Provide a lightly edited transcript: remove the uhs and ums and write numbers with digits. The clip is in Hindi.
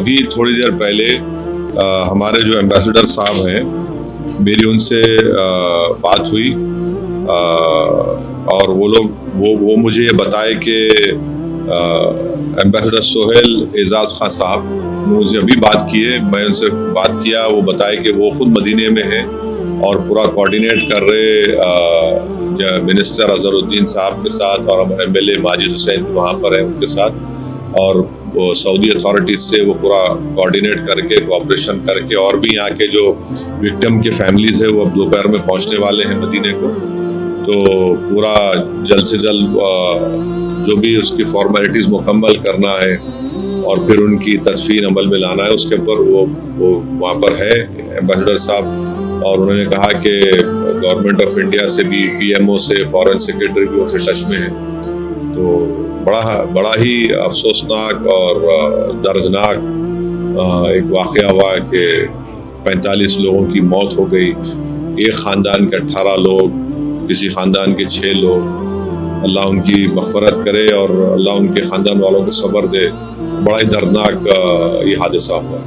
अभी थोड़ी देर पहले हमारे जो एम्बेसडर साहब हैं, मेरी उनसे बात हुई और वो मुझे ये बताए कि एम्बेसडर सोहेल एजाज खान साहब मुझे अभी बात की है। मैं उनसे बात किया, वो बताए कि वो खुद मदीने में हैं और पूरा कोऑर्डिनेट कर रहे मिनिस्टर अजहरुद्दीन साहब के साथ और हमारे एमएलए माजिद हुसैन वहाँ पर हैं उनके साथ, और वो सऊदी अथॉरिटीज से वो पूरा कोऑर्डिनेट करके कोऑपरेशन करके, और भी यहाँ के जो विक्टिम के फैमिलीज है वो अब दोपहर में पहुँचने वाले हैं मदीने को। तो पूरा जल्द से जल्द जो भी उसकी फॉर्मेलिटीज़ मुकम्मल करना है और फिर उनकी तदफीन अमल में लाना है, उसके ऊपर वो वहाँ पर है एम्बेसडर साहब। और उन्होंने कहा कि गवर्नमेंट ऑफ इंडिया से भी, पीएमओ से, फॉरेन सेक्रेटरी भी उनसे टच में है। तो बड़ा ही अफसोसनाक और दर्दनाक एक वाक़या हुआ कि 45 लोगों की मौत हो गई। एक ख़ानदान के 18 लोग, किसी ख़ानदान के 6 लोग। अल्लाह उनकी मग़फ़रत करे और अल्लाह उनके ख़ानदान वालों को सब्र दे। बड़ा ही दर्दनाक ये हादसा हुआ।